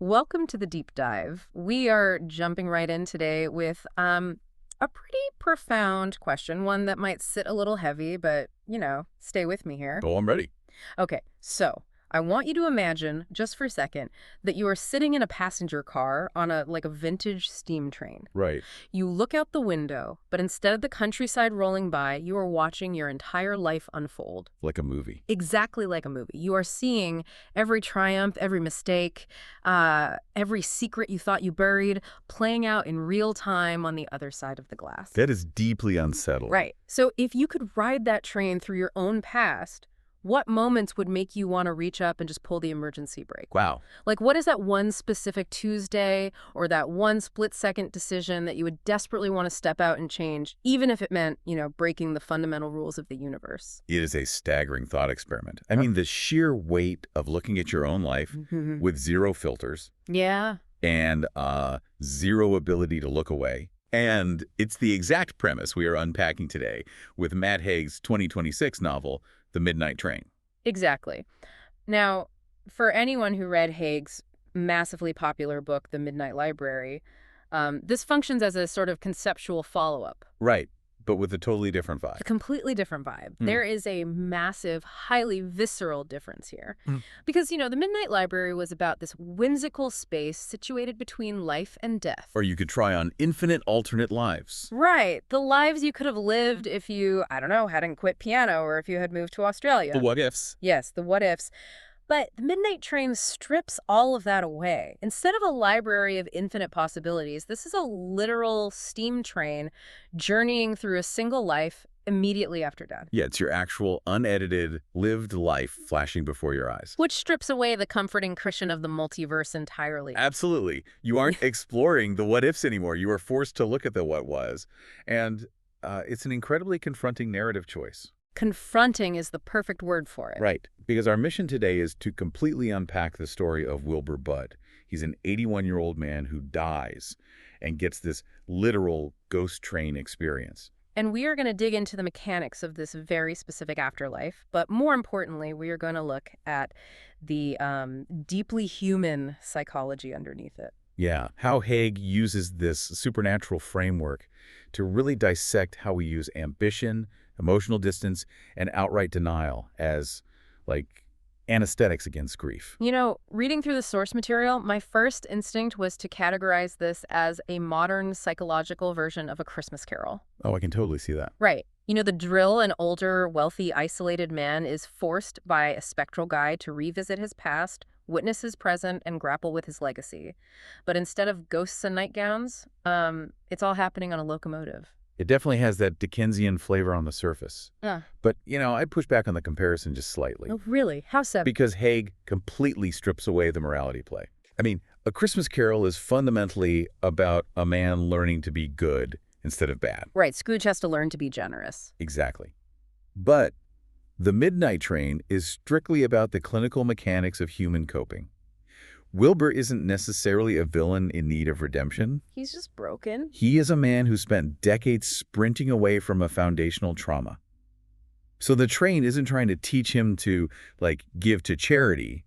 Welcome to the deep dive. We are jumping right in today with a pretty profound question, one that might sit a little heavy, but, stay with me here. Oh, I'm ready. Okay, so I want you to imagine, just for a second, that you are sitting in a passenger car on a vintage steam train. Right. You look out the window, but instead of the countryside rolling by, you are watching your entire life unfold. Like a movie. Exactly like a movie. You are seeing every triumph, every mistake, every secret you thought you buried playing out in real time on the other side of the glass. That is deeply unsettling. Right. So if you could ride that train through your own past, what moments would make you want to reach up and just pull the emergency brake? Wow. Like, what is that one specific Tuesday or that one split-second decision that you would desperately want to step out and change, even if it meant, breaking the fundamental rules of the universe? It is a staggering thought experiment. I mean, the sheer weight of looking at your own life with zero filters Yeah. and zero ability to look away. And it's the exact premise we are unpacking today with Matt Haig's 2026 novel, The Midnight Train. Exactly. Now, for anyone who read Haig's massively popular book, The Midnight Library, this functions as a sort of conceptual follow-up. Right, but with a totally different vibe. A completely different vibe. There is a massive, highly visceral difference here. Because, The Midnight Library was about this whimsical space situated between life and death. Or you could try on infinite alternate lives. Right. The lives you could have lived if you, hadn't quit piano or if you had moved to Australia. The what ifs. Yes, the what ifs. But the Midnight Train strips all of that away. Instead of a library of infinite possibilities, this is a literal steam train journeying through a single life immediately after death. Yeah, it's your actual unedited, lived life flashing before your eyes. Which strips away the comforting cushion of the multiverse entirely. Absolutely. You aren't exploring the what-ifs anymore. You are forced to look at the what was. And it's an incredibly confronting narrative choice. Confronting is the perfect word for it. Right. Because our mission today is to completely unpack the story of Wilbur Budd. He's an 81-year-old man who dies and gets this literal ghost train experience. And we are going to dig into the mechanics of this very specific afterlife. But more importantly, we are going to look at the deeply human psychology underneath it. Yeah, how Haig uses this supernatural framework to really dissect how we use ambition, emotional distance, and outright denial as, anesthetics against grief. Reading through the source material, my first instinct was to categorize this as a modern psychological version of A Christmas Carol. Oh, I can totally see that. Right. The drill: an older, wealthy, isolated man is forced by a spectral guide to revisit his past, witness his present, and grapple with his legacy. But instead of ghosts and nightgowns, it's all happening on a locomotive. It definitely has that Dickensian flavor on the surface. But, I'd push back on the comparison just slightly. Oh, really? How so? Because Haig completely strips away the morality play. I mean, A Christmas Carol is fundamentally about a man learning to be good instead of bad. Right. Scrooge has to learn to be generous. Exactly. But The Midnight Train is strictly about the clinical mechanics of human coping. Wilbur isn't necessarily a villain in need of redemption. He's just broken. He is a man who spent decades sprinting away from a foundational trauma. So the train isn't trying to teach him to, give to charity.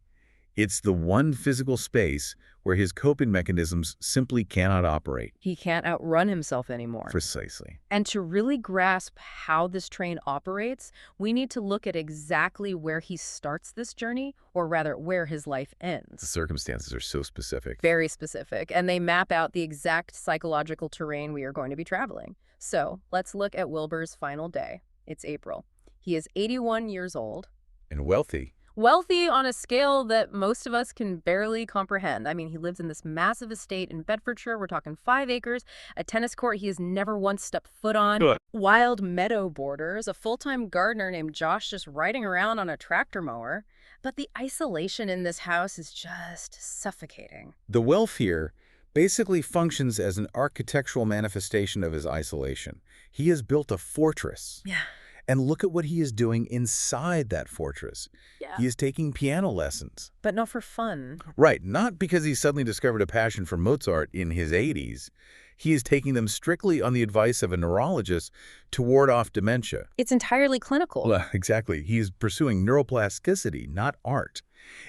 It's the one physical space where his coping mechanisms simply cannot operate. He can't outrun himself anymore. Precisely. And to really grasp how this train operates, we need to look at exactly where he starts this journey, or rather, where his life ends. The circumstances are so specific. Very specific, and they map out the exact psychological terrain we are going to be traveling. So, let's look at Wilbur's final day. It's April. He is 81 years old. And wealthy. Wealthy on a scale that most of us can barely comprehend. I mean, he lives in this massive estate in Bedfordshire. We're talking 5 acres, a tennis court he has never once stepped foot on, wild meadow borders, a full-time gardener named Josh just riding around on a tractor mower. But the isolation in this house is just suffocating. The wealth here basically functions as an architectural manifestation of his isolation. He has built a fortress. Yeah. And look at what he is doing inside that fortress. Yeah. He is taking piano lessons. But not for fun. Right, not because he suddenly discovered a passion for Mozart in his 80s. He is taking them strictly on the advice of a neurologist to ward off dementia. It's entirely clinical. Well, exactly. He is pursuing neuroplasticity, not art.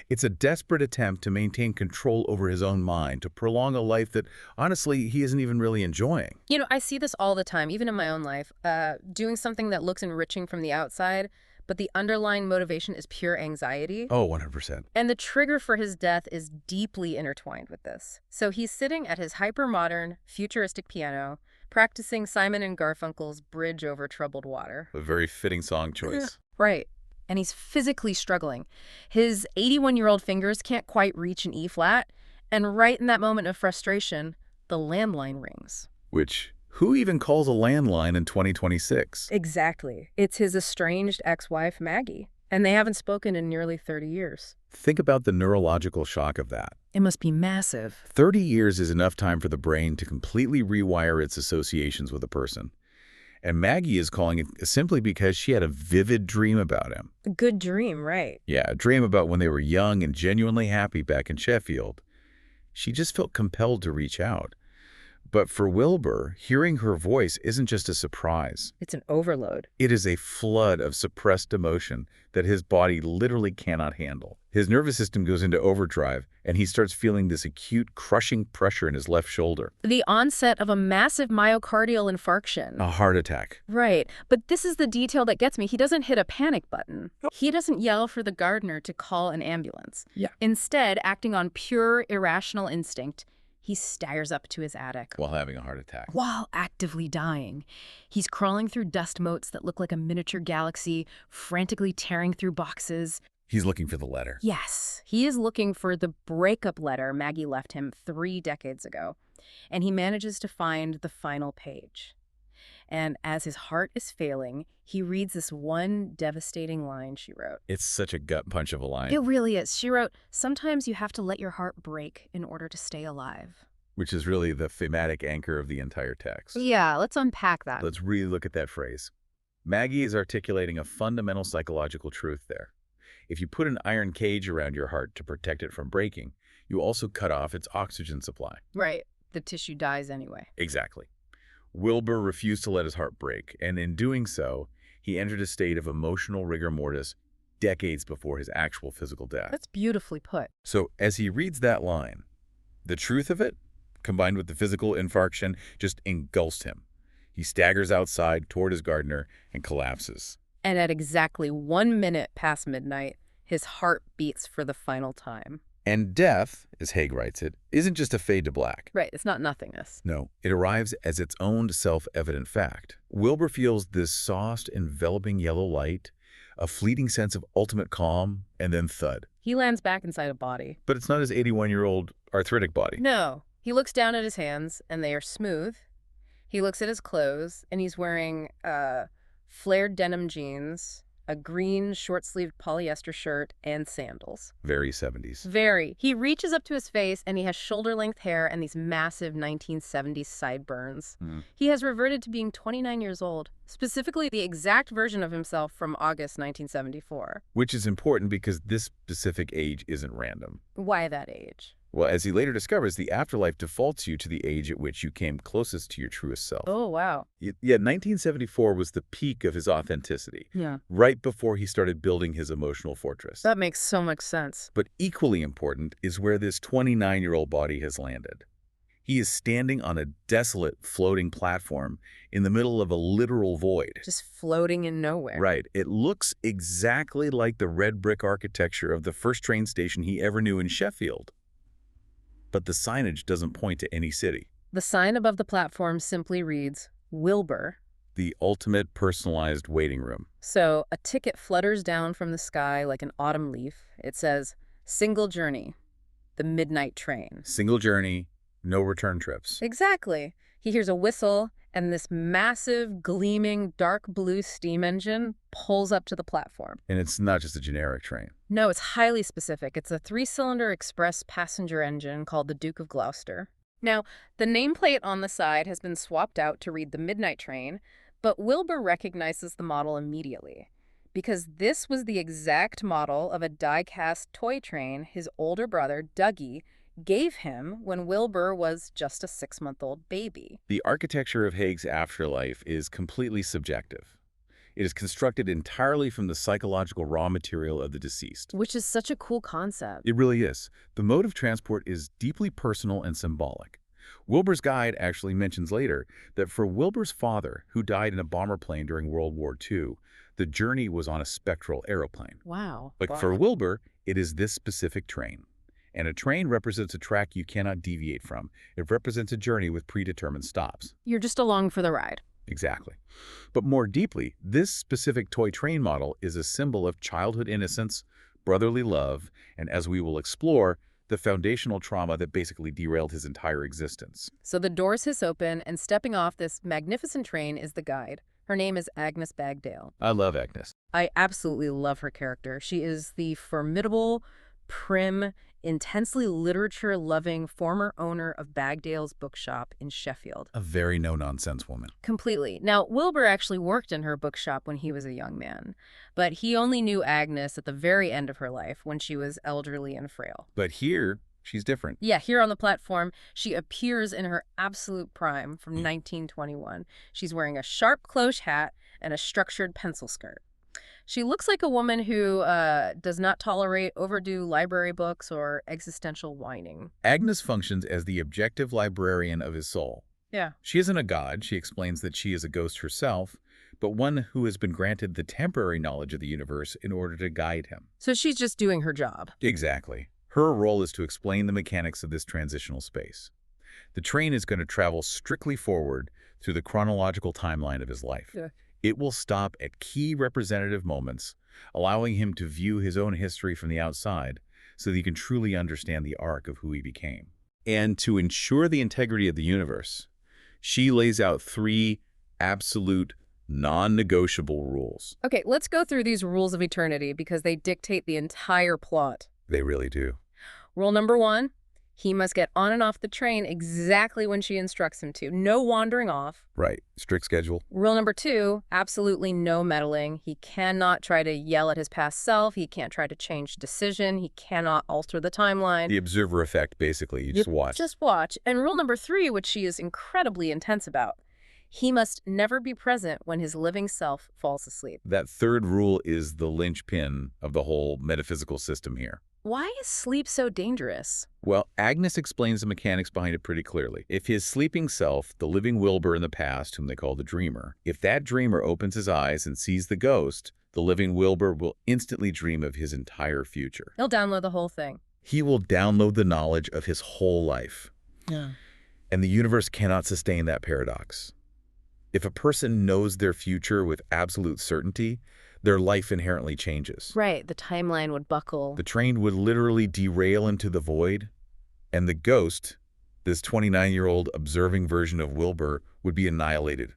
It's a desperate attempt to maintain control over his own mind, to prolong a life that, honestly, he isn't even really enjoying. You know, I see this all the time, even in my own life. Doing something that looks enriching from the outside, but the underlying motivation is pure anxiety. Oh, 100%. And the trigger for his death is deeply intertwined with this. So he's sitting at his hyper-modern, futuristic piano, practicing Simon and Garfunkel's Bridge Over Troubled Water. A very fitting song choice. Right. And he's physically struggling. His 81-year-old fingers can't quite reach an E-flat, and right in that moment of frustration, the landline rings. Which, who even calls a landline in 2026? Exactly. It's his estranged ex-wife, Maggie, and they haven't spoken in nearly 30 years. Think about the neurological shock of that. It must be massive. 30 years is enough time for the brain to completely rewire its associations with a person. And Maggie is calling it simply because she had a vivid dream about him. A good dream, right? Yeah, a dream about when they were young and genuinely happy back in Sheffield. She just felt compelled to reach out. But for Wilbur, hearing her voice isn't just a surprise. It's an overload. It is a flood of suppressed emotion that his body literally cannot handle. His nervous system goes into overdrive, and he starts feeling this acute, crushing pressure in his left shoulder. The onset of a massive myocardial infarction. A heart attack. Right. But this is the detail that gets me. He doesn't hit a panic button. He doesn't yell for the gardener to call an ambulance. Yeah. Instead, acting on pure, irrational instinct, he staggers up to his attic. While having a heart attack. While actively dying. He's crawling through dust motes that look like a miniature galaxy, frantically tearing through boxes. He's looking for the letter. Yes, he is looking for the breakup letter Maggie left him 3 decades ago. And he manages to find the final page. And as his heart is failing, he reads this one devastating line she wrote. It's such a gut punch of a line. It really is. She wrote, "Sometimes you have to let your heart break in order to stay alive." Which is really the thematic anchor of the entire text. Yeah, let's unpack that. Let's really look at that phrase. Maggie is articulating a fundamental psychological truth there. If you put an iron cage around your heart to protect it from breaking, you also cut off its oxygen supply. Right. The tissue dies anyway. Exactly. Wilbur refused to let his heart break, and in doing so, he entered a state of emotional rigor mortis decades before his actual physical death. That's beautifully put. So as he reads that line, the truth of it, combined with the physical infarction, just engulfs him. He staggers outside toward his gardener and collapses. And at exactly 1 minute past midnight, his heart beats for the final time. And death, as Haig writes it, isn't just a fade to black. Right, it's not nothingness. No, it arrives as its own self-evident fact. Wilbur feels this soft, enveloping yellow light, a fleeting sense of ultimate calm, and then thud. He lands back inside a body. But it's not his 81-year-old arthritic body. No. He looks down at his hands, and they are smooth. He looks at his clothes, and he's wearing flared denim jeans, a green short-sleeved polyester shirt, and sandals. Very 70s. Very. He reaches up to his face, and he has shoulder-length hair and these massive 1970s sideburns. He has reverted to being 29 years old, specifically the exact version of himself from August 1974. Which is important because this specific age isn't random. Why that age? Well, as he later discovers, the afterlife defaults you to the age at which you came closest to your truest self. Oh, wow. Yeah, 1974 was the peak of his authenticity. Yeah. Right before he started building his emotional fortress. That makes so much sense. But equally important is where this 29-year-old body has landed. He is standing on a desolate, floating platform in the middle of a literal void. Just floating in nowhere. Right. It looks exactly like the red brick architecture of the first train station he ever knew in Sheffield. But the signage doesn't point to any city. The sign above the platform simply reads, Wilbur. The ultimate personalized waiting room. So a ticket flutters down from the sky like an autumn leaf. It says, "Single journey, the midnight train." Single journey, no return trips. Exactly. He hears a whistle, and this massive, gleaming, dark blue steam engine pulls up to the platform. And it's not just a generic train. No, it's highly specific. It's a 3-cylinder express passenger engine called the Duke of Gloucester. Now, the nameplate on the side has been swapped out to read the Midnight Train, but Wilbur recognizes the model immediately, because this was the exact model of a die-cast toy train his older brother, Dougie, gave him when Wilbur was just a 6-month-old baby. The architecture of Haig's afterlife is completely subjective. It is constructed entirely from the psychological raw material of the deceased. Which is such a cool concept. It really is. The mode of transport is deeply personal and symbolic. Wilbur's guide actually mentions later that for Wilbur's father, who died in a bomber plane during World War II, the journey was on a spectral aeroplane. Wow. But for Wilbur, it is this specific train. And a train represents a track you cannot deviate from. It represents a journey with predetermined stops. You're just along for the ride. Exactly. But more deeply, this specific toy train model is a symbol of childhood innocence, brotherly love, and as we will explore, the foundational trauma that basically derailed his entire existence. So the doors hiss open, and stepping off this magnificent train is the guide. Her name is Agnes Bagdale. I love Agnes. I absolutely love her character. She is the formidable, prim, intensely literature-loving former owner of Bagdale's bookshop in Sheffield. A very no-nonsense woman. Completely. Now, Wilbur actually worked in her bookshop when he was a young man, but he only knew Agnes at the very end of her life when she was elderly and frail. But here, she's different. Yeah, here on the platform, she appears in her absolute prime from 1921. She's wearing a sharp cloche hat and a structured pencil skirt. She looks like a woman who does not tolerate overdue library books or existential whining. Agnes functions as the objective librarian of his soul. Yeah. She isn't a god. She explains that she is a ghost herself, but one who has been granted the temporary knowledge of the universe in order to guide him. So she's just doing her job. Exactly. Her role is to explain the mechanics of this transitional space. The train is going to travel strictly forward through the chronological timeline of his life. Yeah. It will stop at key representative moments, allowing him to view his own history from the outside so that he can truly understand the arc of who he became. And to ensure the integrity of the universe, she lays out 3 absolute, non-negotiable rules. Okay, let's go through these rules of eternity because they dictate the entire plot. They really do. Rule number 1, he must get on and off the train exactly when she instructs him to. No wandering off. Right. Strict schedule. Rule number 2, absolutely no meddling. He cannot try to yell at his past self. He can't try to change decision. He cannot alter the timeline. The observer effect, basically. You just watch. Just watch. And rule number 3, which she is incredibly intense about, he must never be present when his living self falls asleep. That 3rd rule is the linchpin of the whole metaphysical system here. Why is sleep so dangerous? Well, Agnes explains the mechanics behind it pretty clearly. If his sleeping self, the living Wilbur in the past, whom they call the dreamer, if that dreamer opens his eyes and sees the ghost, the living Wilbur will instantly dream of his entire future. He'll download the whole thing. He will download the knowledge of his whole life. Yeah. And the universe cannot sustain that paradox. If a person knows their future with absolute certainty, their life inherently changes. Right, the timeline would buckle. The train would literally derail into the void, and the ghost, this 29-year-old observing version of Wilbur, would be annihilated.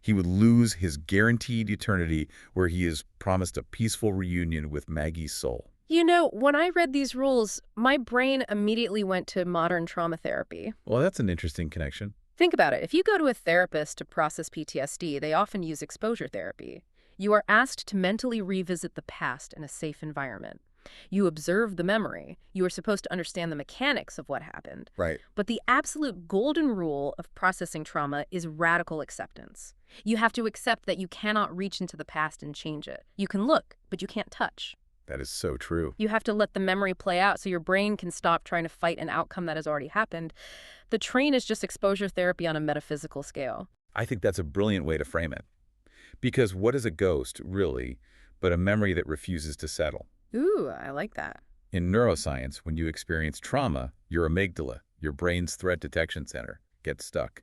He would lose his guaranteed eternity where he is promised a peaceful reunion with Maggie's soul. You know, when I read these rules, my brain immediately went to modern trauma therapy. Well, that's an interesting connection. Think about it. If you go to a therapist to process PTSD, they often use exposure therapy. You are asked to mentally revisit the past in a safe environment. You observe the memory. You are supposed to understand the mechanics of what happened. Right. But the absolute golden rule of processing trauma is radical acceptance. You have to accept that you cannot reach into the past and change it. You can look, but you can't touch. That is so true. You have to let the memory play out so your brain can stop trying to fight an outcome that has already happened. The train is just exposure therapy on a metaphysical scale. I think that's a brilliant way to frame it. Because what is a ghost, really, but a memory that refuses to settle? Ooh, I like that. In neuroscience, when you experience trauma, your amygdala, your brain's threat detection center, gets stuck.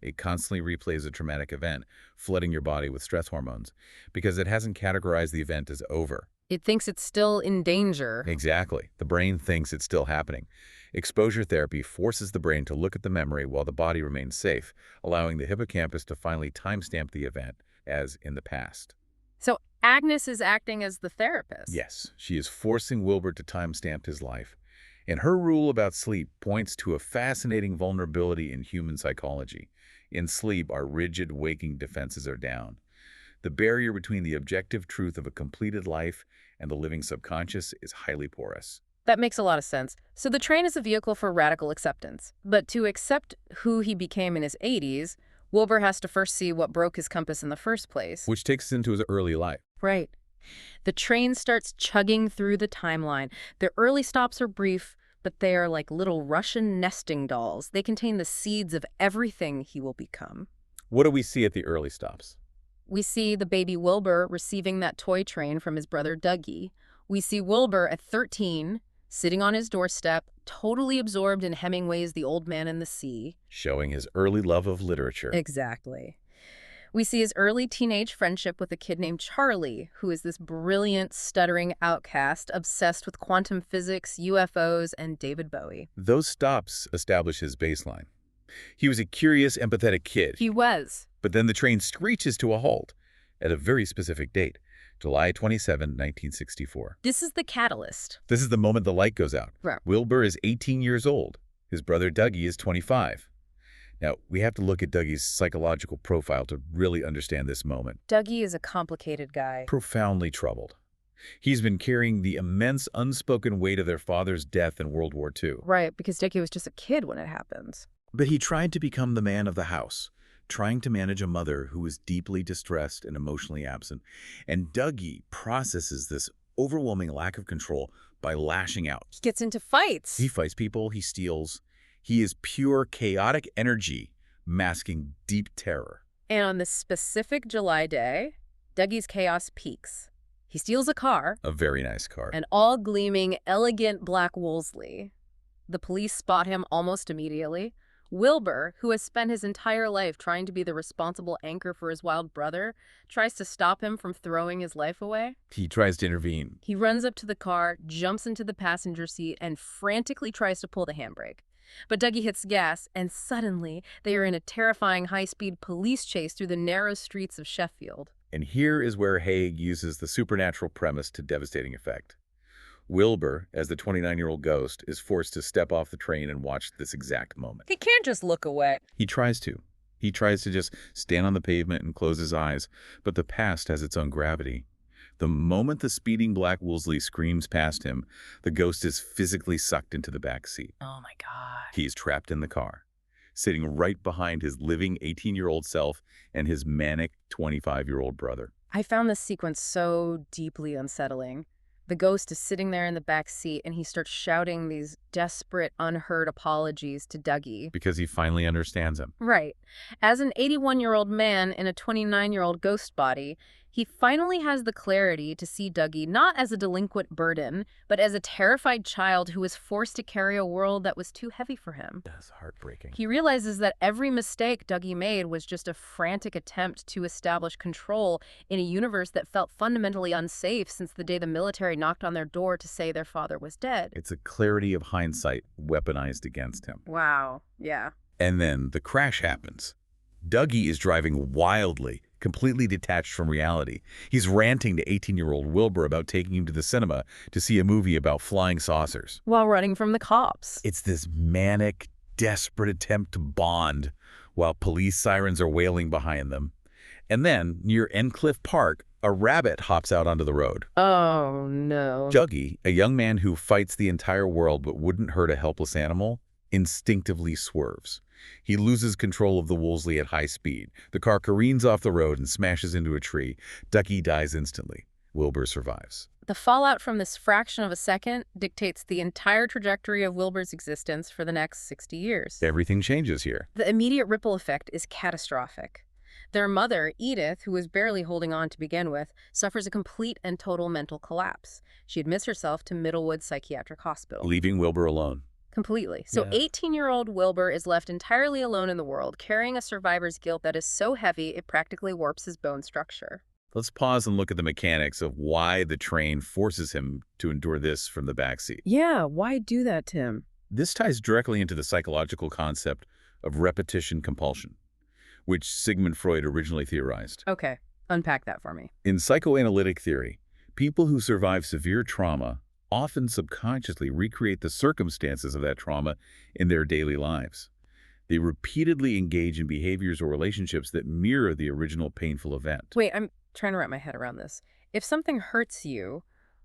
It constantly replays a traumatic event, flooding your body with stress hormones, because it hasn't categorized the event as over. It thinks it's still in danger. Exactly. The brain thinks it's still happening. Exposure therapy forces the brain to look at the memory while the body remains safe, allowing the hippocampus to finally timestamp the event as in the past. So Agnes is acting as the therapist. Yes, she is forcing Wilbur to timestamp his life. And her rule about sleep points to a fascinating vulnerability in human psychology. In sleep, our rigid waking defenses are down. The barrier between the objective truth of a completed life and the living subconscious is highly porous. That makes a lot of sense. So the train is a vehicle for radical acceptance. But to accept who he became in his 80s, Wilbur has to first see what broke his compass in the first place. Which takes us into his early life. Right. The train starts chugging through the timeline. The early stops are brief, but they are like little Russian nesting dolls. They contain the seeds of everything he will become. What do we see at the early stops? We see the baby Wilbur receiving that toy train from his brother Dougie. We see Wilbur at 13, sitting on his doorstep, totally absorbed in Hemingway's The Old Man and the Sea. Showing his early love of literature. Exactly. We see his early teenage friendship with a kid named Charlie, who is this brilliant, stuttering outcast obsessed with quantum physics, UFOs, and David Bowie. Those stops establish his baseline. He was a curious, empathetic kid. He was. But then the train screeches to a halt at a very specific date, July 27, 1964. This is the catalyst. This is the moment the light goes out. Right. Wilbur is 18 years old. His brother Dougie is 25. Now, we have to look at Dougie's psychological profile to really understand this moment. Dougie is a complicated guy. Profoundly troubled. He's been carrying the immense unspoken weight of their father's death in World War II. Right, because Dougie was just a kid when it happens. But he tried to become the man of the house, trying to manage a mother who was deeply distressed and emotionally absent. And Dougie processes this overwhelming lack of control by lashing out. He gets into fights. He fights people, he steals. He is pure chaotic energy, masking deep terror. And on this specific July day, Dougie's chaos peaks. He steals a car. A very nice car. An all-gleaming, elegant black Wolseley. The police spot him almost immediately. Wilbur, who has spent his entire life trying to be the responsible anchor for his wild brother, tries to stop him from throwing his life away. He tries to intervene. He runs up to the car, jumps into the passenger seat, and frantically tries to pull the handbrake. But Dougie hits gas, and suddenly they are in a terrifying high-speed police chase through the narrow streets of Sheffield. And here is where Haig uses the supernatural premise to devastating effect. Wilbur, as the 29-year-old ghost, is forced to step off the train and watch this exact moment. He can't just look away. He tries to. He tries to just stand on the pavement and close his eyes, but the past has its own gravity. The moment the speeding black Wolseley screams past him, the ghost is physically sucked into the back seat. Oh my God. He's trapped in the car, sitting right behind his living 18-year-old self and his manic 25-year-old brother. I found this sequence so deeply unsettling. The ghost is sitting there in the back seat, and he starts shouting these desperate, unheard apologies to Dougie. Because he finally understands him. Right. As an 81-year-old man in a 29-year-old ghost body, he finally has the clarity to see Dougie not as a delinquent burden, but as a terrified child who was forced to carry a world that was too heavy for him. That's heartbreaking. He realizes that every mistake Dougie made was just a frantic attempt to establish control in a universe that felt fundamentally unsafe since the day the military knocked on their door to say their father was dead. It's a clarity of hindsight weaponized against him. Wow. Yeah. And then the crash happens. Dougie is driving wildly, completely detached from reality. He's ranting to 18-year-old Wilbur about taking him to the cinema to see a movie about flying saucers. While running from the cops. It's this manic, desperate attempt to bond while police sirens are wailing behind them. And then, near Endcliff Park, a rabbit hops out onto the road. Oh, no. Dougie, a young man who fights the entire world but wouldn't hurt a helpless animal, instinctively swerves. He loses control of the Wolseley at high speed. The car careens off the road and smashes into a tree. Dougie dies instantly. Wilbur survives. The fallout from this fraction of a second dictates the entire trajectory of Wilbur's existence for the next 60 years. Everything changes here. The immediate ripple effect is catastrophic. Their mother, Edith, who was barely holding on to begin with, suffers a complete and total mental collapse. She admits herself to Middlewood Psychiatric Hospital. Leaving Wilbur alone. Completely. So 18-year-old Wilbur is left entirely alone in the world, carrying a survivor's guilt that is so heavy it practically warps his bone structure. Let's pause and look at the mechanics of why the train forces him to endure this from the backseat. Yeah, why do that, Tim? This ties directly into the psychological concept of repetition compulsion, which Sigmund Freud originally theorized. Okay, unpack that for me. In psychoanalytic theory, people who survive severe trauma often subconsciously recreate the circumstances of that trauma in their daily lives. They repeatedly engage in behaviors or relationships that mirror the original painful event. Wait, I'm trying to wrap my head around this. If something hurts you,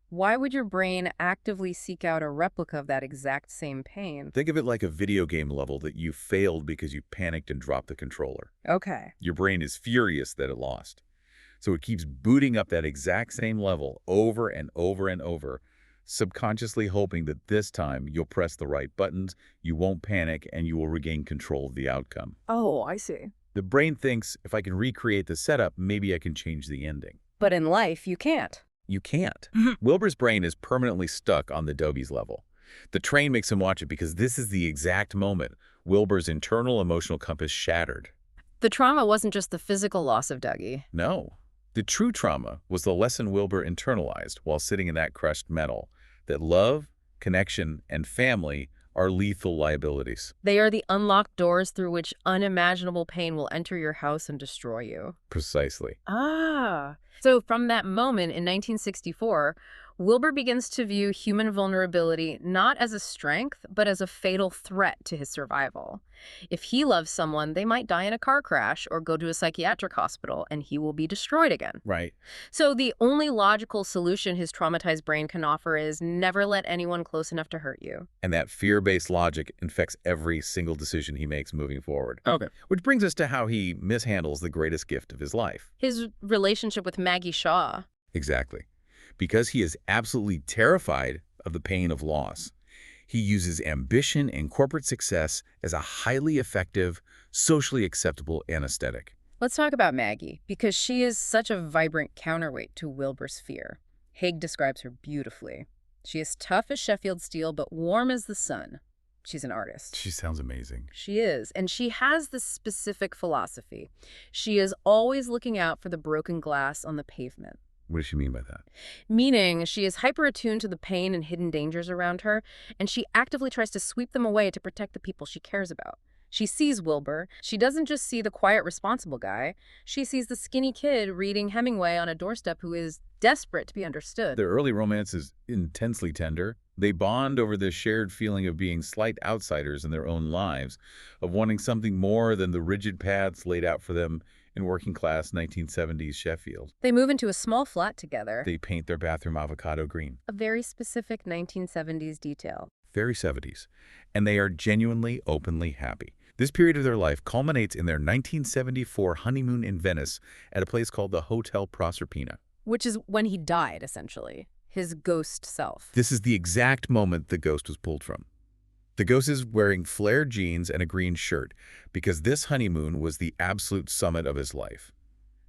Why would your brain actively seek out a replica of that exact same pain? Think of it like a video game level that you failed because you panicked and dropped the controller. Okay. Your brain is furious that it lost. So it keeps booting up that exact same level over and over and over, subconsciously hoping that this time you'll press the right buttons, you won't panic, and you will regain control of the outcome. Oh, I see. The brain thinks, if I can recreate the setup, maybe I can change the ending. But in life, you can't. You can't. Wilbur's brain is permanently stuck on the Dobie's level. The train makes him watch it because this is the exact moment Wilbur's internal emotional compass shattered. The trauma wasn't just the physical loss of Dougie. No. The true trauma was the lesson Wilbur internalized while sitting in that crushed metal, that love, connection, and family are lethal liabilities. They are the unlocked doors through which unimaginable pain will enter your house and destroy you. Precisely. Ah. So from that moment in 1964, Wilbur begins to view human vulnerability not as a strength, but as a fatal threat to his survival. If he loves someone, they might die in a car crash or go to a psychiatric hospital, and he will be destroyed again. Right. So the only logical solution his traumatized brain can offer is never let anyone close enough to hurt you. And that fear-based logic infects every single decision he makes moving forward. Okay. Which brings us to how he mishandles the greatest gift of his life. His relationship with Maggie Shaw. Exactly. Because he is absolutely terrified of the pain of loss, he uses ambition and corporate success as a highly effective, socially acceptable anesthetic. Let's talk about Maggie, because she is such a vibrant counterweight to Wilbur's fear. Haig describes her beautifully. She is tough as Sheffield steel, but warm as the sun. She's an artist. She sounds amazing. She is, and she has this specific philosophy. She is always looking out for the broken glass on the pavement. What does she mean by that? Meaning, she is hyper-attuned to the pain and hidden dangers around her, and she actively tries to sweep them away to protect the people she cares about. She sees Wilbur. She doesn't just see the quiet, responsible guy. She sees the skinny kid reading Hemingway on a doorstep who is desperate to be understood. Their early romance is intensely tender. They bond over the shared feeling of being slight outsiders in their own lives, of wanting something more than the rigid paths laid out for them in working-class 1970s Sheffield. They move into a small flat together. They paint their bathroom avocado green. A very specific 1970s detail. Very 70s. And they are genuinely, openly happy. This period of their life culminates in their 1974 honeymoon in Venice at a place called the Hotel Proserpina. Which is when he died, essentially. His ghost self. This is the exact moment the ghost was pulled from. The ghost is wearing flared jeans and a green shirt because this honeymoon was the absolute summit of his life.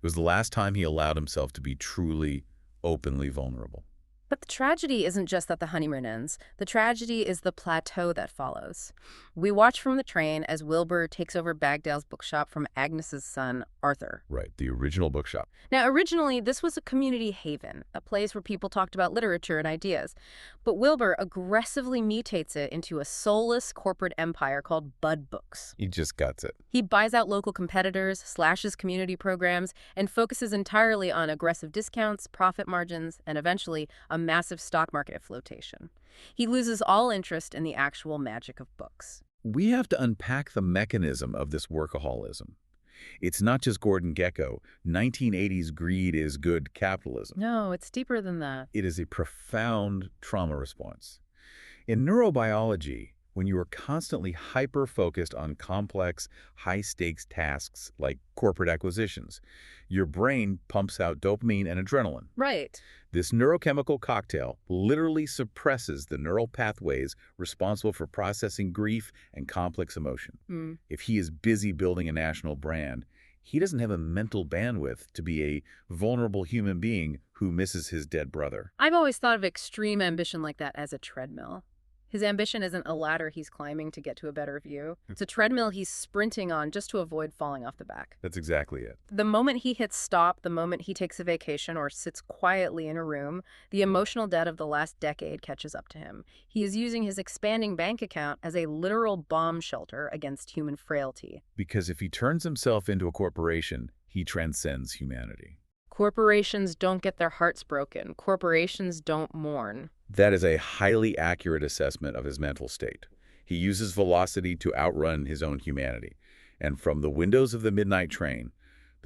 It was the last time he allowed himself to be truly, openly vulnerable. But the tragedy isn't just that the honeymoon ends. The tragedy is the plateau that follows. We watch from the train as Wilbur takes over Bagdale's bookshop from Agnes's son, Arthur. Right, the original bookshop. Now, originally, this was a community haven, a place where people talked about literature and ideas. But Wilbur aggressively mutates it into a soulless corporate empire called Bud Books. He just guts it. He buys out local competitors, slashes community programs, and focuses entirely on aggressive discounts, profit margins, and eventually a massive stock market flotation. He loses all interest in the actual magic of books. We have to unpack the mechanism of this workaholism. It's not just Gordon Gekko. 1980s greed is good capitalism. No, it's deeper than that. It is a profound trauma response. In neurobiology, when you are constantly hyper-focused on complex, high-stakes tasks like corporate acquisitions, your brain pumps out dopamine and adrenaline. Right. This neurochemical cocktail literally suppresses the neural pathways responsible for processing grief and complex emotion. If he is busy building a national brand, he doesn't have a mental bandwidth to be a vulnerable human being who misses his dead brother. I've always thought of extreme ambition like that as a treadmill. His ambition isn't a ladder he's climbing to get to a better view. It's a treadmill he's sprinting on just to avoid falling off the back. That's exactly it. The moment he hits stop, the moment he takes a vacation or sits quietly in a room, the emotional debt of the last decade catches up to him. He is using his expanding bank account as a literal bomb shelter against human frailty. Because if he turns himself into a corporation, he transcends humanity. Corporations don't get their hearts broken. Corporations don't mourn. That is a highly accurate assessment of his mental state. He uses velocity to outrun his own humanity. And from the windows of the midnight train,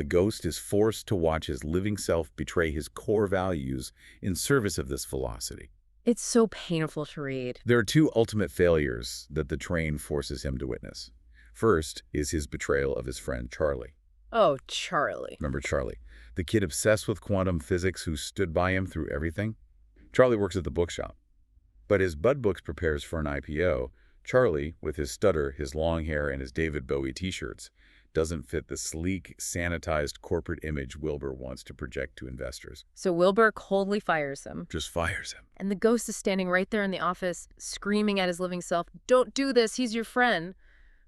The ghost is forced to watch his living self betray his core values in service of this velocity. It's so painful to read. There are two ultimate failures that the train forces him to witness. First is his betrayal of his friend Charlie. Oh, Charlie. Remember Charlie, the kid obsessed with quantum physics who stood by him through everything? Charlie works at the bookshop. But as Bud Books prepares for an IPO, Charlie, with his stutter, his long hair, and his David Bowie t-shirts, doesn't fit the sleek, sanitized corporate image Wilbur wants to project to investors. So Wilbur coldly fires him. Just fires him. And the ghost is standing right there in the office, screaming at his living self, "Don't do this, he's your friend."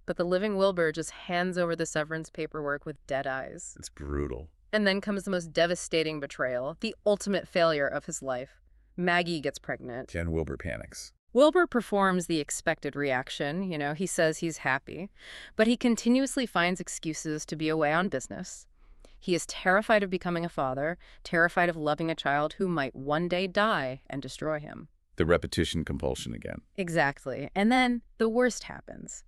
But the living Wilbur just hands over the severance paperwork with dead eyes. It's brutal. And then comes the most devastating betrayal, the ultimate failure of his life. Maggie gets pregnant. And Wilbur panics. Wilbur performs the expected reaction. He says he's happy, but he continuously finds excuses to be away on business. He is terrified of becoming a father, terrified of loving a child who might one day die and destroy him. The repetition compulsion again. Exactly. And then the worst happens.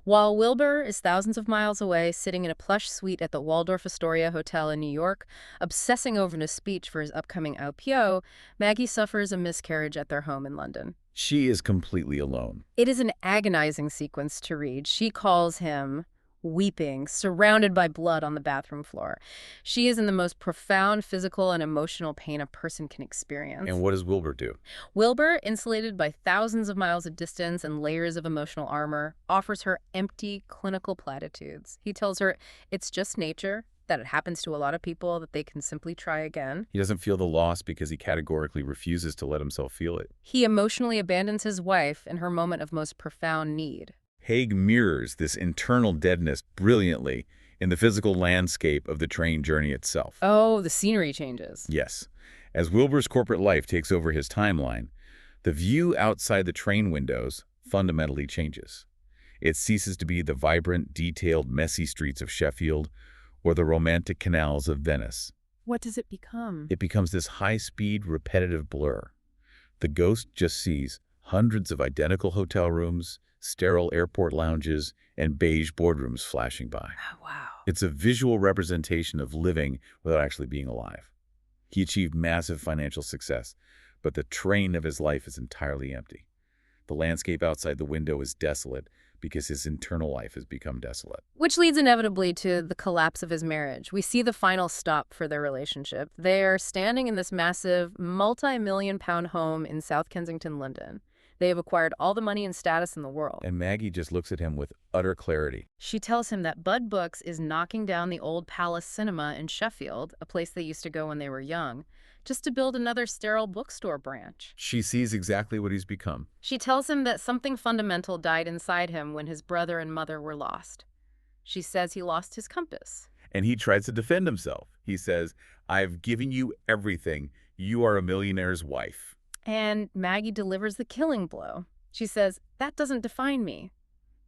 While Wilbur is thousands of miles away, sitting in a plush suite at the Waldorf Astoria Hotel in New York, obsessing over a speech for his upcoming IPO, Maggie suffers a miscarriage at their home in London. She is completely alone. It is an agonizing sequence to read. She calls him weeping, surrounded by blood on the bathroom floor. She is in the most profound physical and emotional pain a person can experience. And what does Wilbur do? Wilbur, insulated by thousands of miles of distance and layers of emotional armor, offers her empty clinical platitudes. He tells her it's just nature, that it happens to a lot of people, that they can simply try again. He doesn't feel the loss because he categorically refuses to let himself feel it. He emotionally abandons his wife in her moment of most profound need. Haig mirrors this internal deadness brilliantly in the physical landscape of the train journey itself. Oh, the scenery changes. Yes. As Wilbur's corporate life takes over his timeline, the view outside the train windows fundamentally changes. It ceases to be the vibrant, detailed, messy streets of Sheffield or the romantic canals of Venice. What does it become? It becomes this high-speed, repetitive blur. The ghost just sees hundreds of identical hotel rooms, sterile airport lounges, and beige boardrooms flashing by. Oh, wow. It's a visual representation of living without actually being alive. He achieved massive financial success, but the train of his life is entirely empty. The landscape outside the window is desolate because his internal life has become desolate. Which leads inevitably to the collapse of his marriage. We see the final stop for their relationship. They are standing in this massive, multi-million-pound home in South Kensington, London. They have acquired all the money and status in the world. And Maggie just looks at him with utter clarity. She tells him that Bud Books is knocking down the old Palace Cinema in Sheffield, a place they used to go when they were young, just to build another sterile bookstore branch. She sees exactly what he's become. She tells him that something fundamental died inside him when his brother and mother were lost. She says he lost his compass. And he tries to defend himself. He says, "I've given you everything. You are a millionaire's wife." And Maggie delivers the killing blow. She says, "That doesn't define me.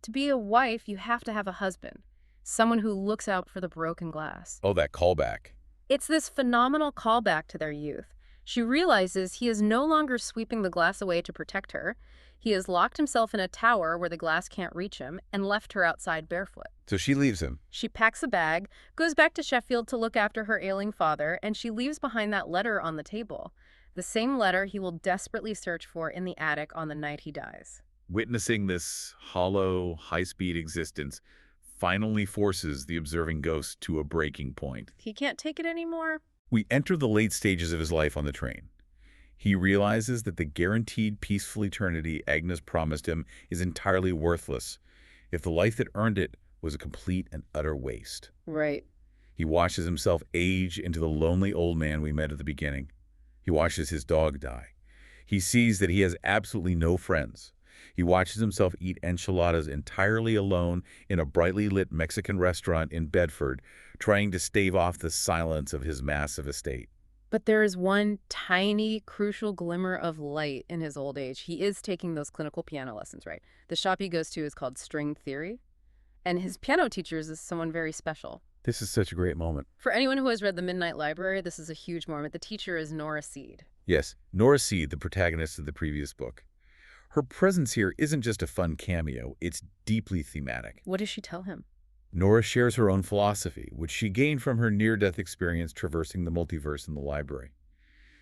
To be a wife, you have to have a husband, someone who looks out for the broken glass." Oh, that callback. It's this phenomenal callback to their youth. She realizes he is no longer sweeping the glass away to protect her. He has locked himself in a tower where the glass can't reach him and left her outside barefoot. So she leaves him. She packs a bag, goes back to Sheffield to look after her ailing father, and she leaves behind that letter on the table. The same letter he will desperately search for in the attic on the night he dies. Witnessing this hollow, high-speed existence finally forces the observing ghost to a breaking point. He can't take it anymore. We enter the late stages of his life on the train. He realizes that the guaranteed peaceful eternity Agnes promised him is entirely worthless if the life that earned it was a complete and utter waste. Right. He watches himself age into the lonely old man we met at the beginning. He watches his dog die. He sees that he has absolutely no friends. He watches himself eat enchiladas entirely alone in a brightly lit Mexican restaurant in Bedford, trying to stave off the silence of his massive estate. But there is one tiny, crucial glimmer of light in his old age. He is taking those clinical piano lessons, right? The shop he goes to is called String Theory, and his piano teacher is someone very special. This is such a great moment. For anyone who has read The Midnight Library, this is a huge moment. The teacher is Nora Seed. Yes, Nora Seed, the protagonist of the previous book. Her presence here isn't just a fun cameo, it's deeply thematic. What does she tell him? Nora shares her own philosophy, which she gained from her near-death experience traversing the multiverse in the library.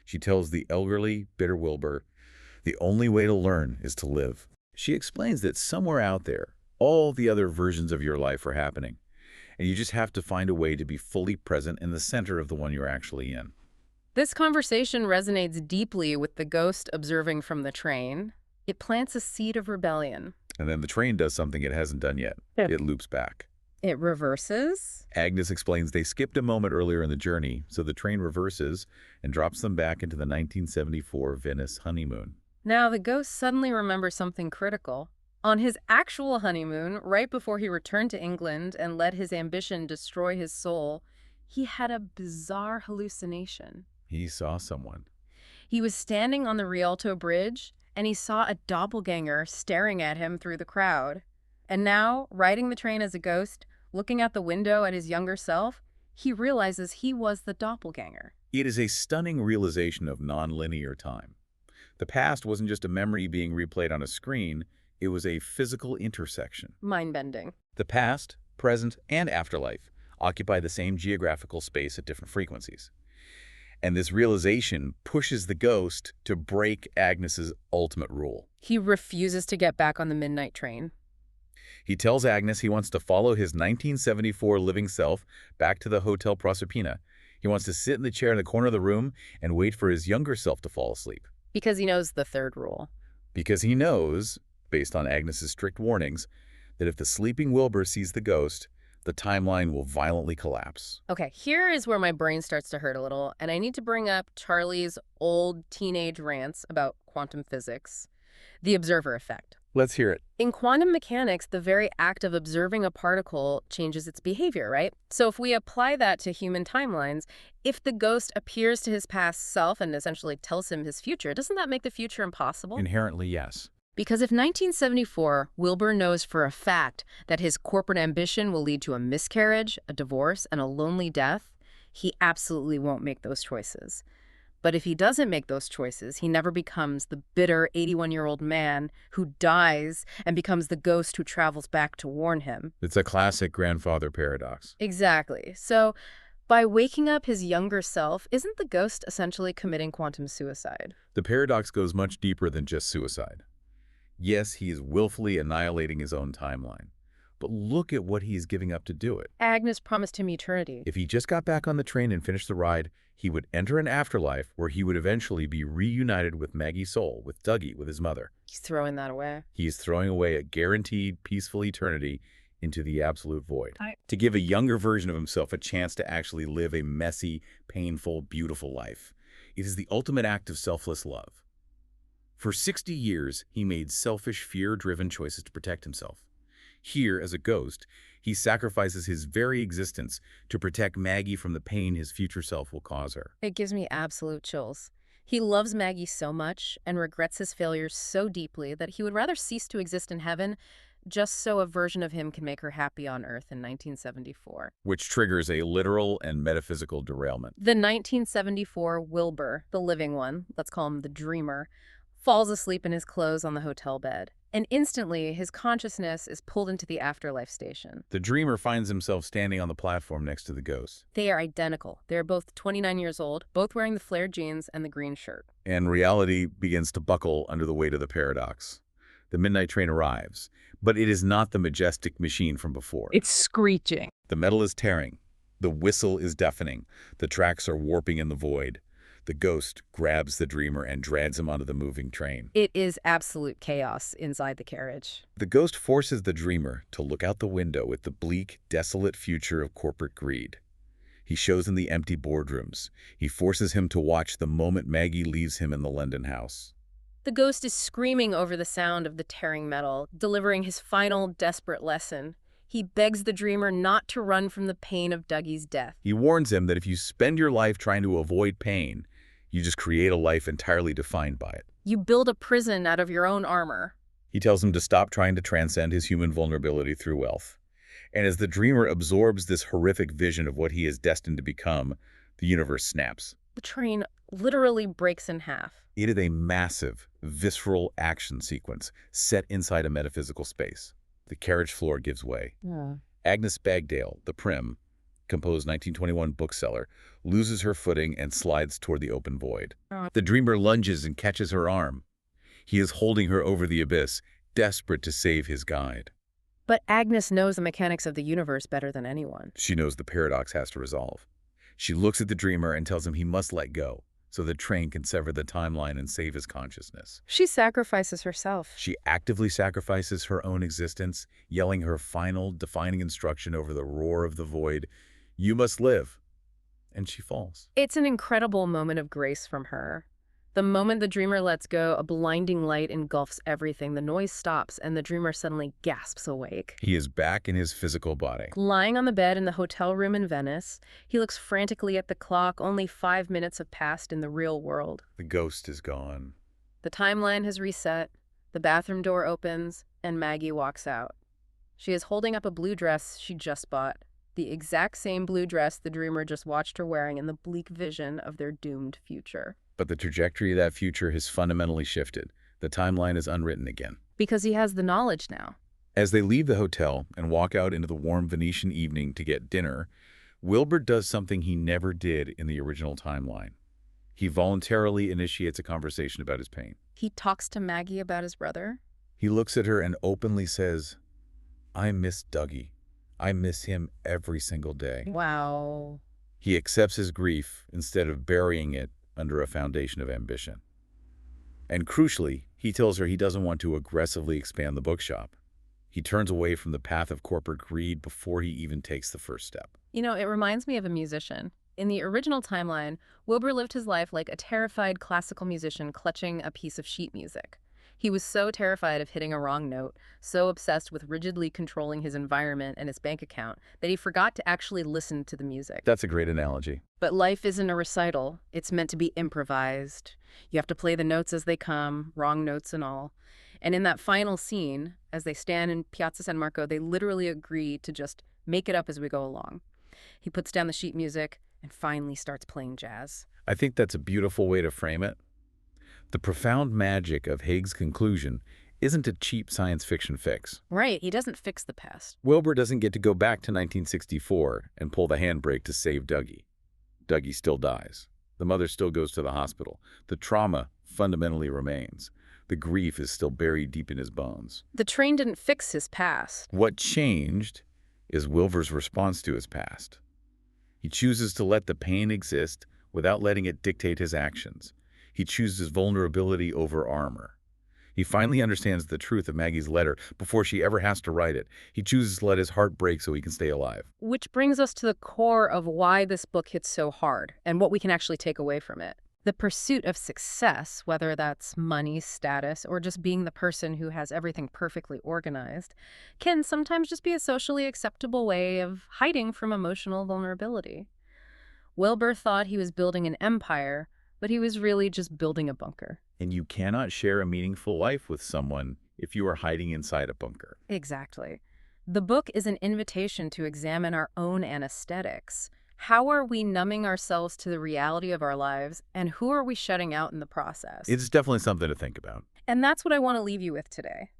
She tells the elderly, bitter Wilbur, the only way to learn is to live. She explains that somewhere out there, all the other versions of your life are happening, and you just have to find a way to be fully present in the center of the one you're actually in. This conversation resonates deeply with the ghost observing from the train. It plants a seed of rebellion. And then the train does something it hasn't done yet. It loops back. It reverses? Agnes explains they skipped a moment earlier in the journey, so the train reverses and drops them back into the 1974 Venice honeymoon. Now the ghost suddenly remembers something critical. On his actual honeymoon, right before he returned to England and let his ambition destroy his soul, he had a bizarre hallucination. He saw someone. He was standing on the Rialto Bridge, and he saw a doppelganger staring at him through the crowd. And now, riding the train as a ghost, looking out the window at his younger self, he realizes he was the doppelganger. It is a stunning realization of nonlinear time. The past wasn't just a memory being replayed on a screen, it was a physical intersection. Mind-bending. The past, present, and afterlife occupy the same geographical space at different frequencies. And this realization pushes the ghost to break Agnes's ultimate rule. He refuses to get back on the midnight train. He tells Agnes he wants to follow his 1974 living self back to the Hotel Proserpina. He wants to sit in the chair in the corner of the room and wait for his younger self to fall asleep. Because he knows the third rule. Because he knows, based on Agnes's strict warnings, that if the sleeping Wilbur sees the ghost, the timeline will violently collapse. Okay, here is where my brain starts to hurt a little, and I need to bring up Charlie's old teenage rants about quantum physics, the observer effect. Let's hear it. In quantum mechanics, the very act of observing a particle changes its behavior, right? So if we apply that to human timelines, if the ghost appears to his past self and essentially tells him his future, doesn't that make the future impossible? Inherently, yes. Because if 1974, Wilbur knows for a fact that his corporate ambition will lead to a miscarriage, a divorce, and a lonely death, he absolutely won't make those choices. But if he doesn't make those choices, he never becomes the bitter 81-year-old man who dies and becomes the ghost who travels back to warn him. It's a classic grandfather paradox. Exactly. So by waking up his younger self, isn't the ghost essentially committing quantum suicide? The paradox goes much deeper than just suicide. Yes, he is willfully annihilating his own timeline. But look at what he's giving up to do it. Agnes promised him eternity. If he just got back on the train and finished the ride, he would enter an afterlife where he would eventually be reunited with Maggie's soul, with Dougie, with his mother. He's throwing that away. He is throwing away a guaranteed peaceful eternity into the absolute void. To give a younger version of himself a chance to actually live a messy, painful, beautiful life. It is the ultimate act of selfless love. For 60 years, he made selfish, fear-driven choices to protect himself. Here, as a ghost, he sacrifices his very existence to protect Maggie from the pain his future self will cause her. It gives me absolute chills. He loves Maggie so much and regrets his failures so deeply that he would rather cease to exist in heaven just so a version of him can make her happy on Earth in 1974. Which triggers a literal and metaphysical derailment. The 1974 Wilbur, the living one, let's call him the dreamer, falls asleep in his clothes on the hotel bed. And instantly, his consciousness is pulled into the afterlife station. The dreamer finds himself standing on the platform next to the ghost. They are identical. They're both 29 years old, both wearing the flared jeans and the green shirt. And reality begins to buckle under the weight of the paradox. The midnight train arrives, but it is not the majestic machine from before. It's screeching. The metal is tearing. The whistle is deafening. The tracks are warping in the void. The ghost grabs the dreamer and drags him onto the moving train. It is absolute chaos inside the carriage. The ghost forces the dreamer to look out the window at the bleak, desolate future of corporate greed. He shows him the empty boardrooms. He forces him to watch the moment Maggie leaves him in the London house. The ghost is screaming over the sound of the tearing metal, delivering his final, desperate lesson. He begs the dreamer not to run from the pain of Dougie's death. He warns him that if you spend your life trying to avoid pain, you just create a life entirely defined by it. You build a prison out of your own armor. He tells him to stop trying to transcend his human vulnerability through wealth. And as the dreamer absorbs this horrific vision of what he is destined to become, the universe snaps. The train literally breaks in half. It is a massive, visceral action sequence set inside a metaphysical space. The carriage floor gives way. Agnes Bagdale, the prim, composed 1921 bookseller, loses her footing and slides toward the open void. The dreamer lunges and catches her arm. He is holding her over the abyss, desperate to save his guide. But Agnes knows the mechanics of the universe better than anyone. She knows the paradox has to resolve. She looks at the dreamer and tells him he must let go, so the train can sever the timeline and save his consciousness. She sacrifices herself. She actively sacrifices her own existence, yelling her final, defining instruction over the roar of the void, "You must live." And she falls. It's an incredible moment of grace from her. The moment the dreamer lets go, a blinding light engulfs everything. The noise stops, and the dreamer suddenly gasps awake. He is back in his physical body. Lying on the bed in the hotel room in Venice, he looks frantically at the clock. Only 5 minutes have passed in the real world. The ghost is gone. The timeline has reset, the bathroom door opens, and Maggie walks out. She is holding up a blue dress she just bought, the exact same blue dress the dreamer just watched her wearing in the bleak vision of their doomed future. But the trajectory of that future has fundamentally shifted. The timeline is unwritten again. Because he has the knowledge now. As they leave the hotel and walk out into the warm Venetian evening to get dinner, Wilbur does something he never did in the original timeline. He voluntarily initiates a conversation about his pain. He talks to Maggie about his brother. He looks at her and openly says, "I miss Dougie. I miss him every single day." Wow. He accepts his grief instead of burying it under a foundation of ambition. And crucially, he tells her he doesn't want to aggressively expand the bookshop. He turns away from the path of corporate greed before he even takes the first step. You know, it reminds me of a musician. In the original timeline, Wilbur lived his life like a terrified classical musician clutching a piece of sheet music. He was so terrified of hitting a wrong note, so obsessed with rigidly controlling his environment and his bank account, that he forgot to actually listen to the music. That's a great analogy. But life isn't a recital. It's meant to be improvised. You have to play the notes as they come, wrong notes and all. And in that final scene, as they stand in Piazza San Marco, they literally agree to just make it up as we go along. He puts down the sheet music and finally starts playing jazz. I think that's a beautiful way to frame it. The profound magic of Haig's conclusion isn't a cheap science fiction fix. Right, he doesn't fix the past. Wilbur doesn't get to go back to 1964 and pull the handbrake to save Dougie. Dougie still dies. The mother still goes to the hospital. The trauma fundamentally remains. The grief is still buried deep in his bones. The train didn't fix his past. What changed is Wilbur's response to his past. He chooses to let the pain exist without letting it dictate his actions. He chooses vulnerability over armor. He finally understands the truth of Maggie's letter before she ever has to write it. He chooses to let his heart break so he can stay alive. Which brings us to the core of why this book hits so hard and what we can actually take away from it. The pursuit of success, whether that's money, status, or just being the person who has everything perfectly organized, can sometimes just be a socially acceptable way of hiding from emotional vulnerability. Wilbur thought he was building an empire, but he was really just building a bunker. And you cannot share a meaningful life with someone if you are hiding inside a bunker. Exactly. The book is an invitation to examine our own anesthetics. How are we numbing ourselves to the reality of our lives, and who are we shutting out in the process? It's definitely something to think about. And that's what I want to leave you with today.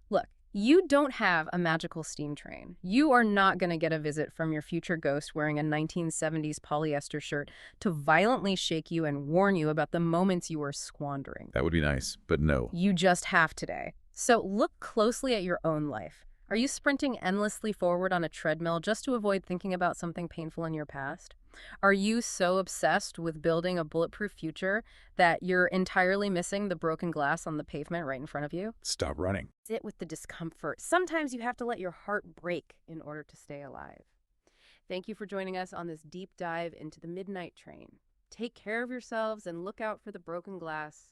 Look, you don't have a magical steam train. You are not going to get a visit from your future ghost wearing a 1970s polyester shirt to violently shake you and warn you about the moments you are squandering. That would be nice, but no. You just have today. So look closely at your own life. Are you sprinting endlessly forward on a treadmill just to avoid thinking about something painful in your past? Are you so obsessed with building a bulletproof future that you're entirely missing the broken glass on the pavement right in front of you? Stop running. Sit with the discomfort. Sometimes you have to let your heart break in order to stay alive. Thank you for joining us on this deep dive into the Midnight Train. Take care of yourselves and look out for the broken glass.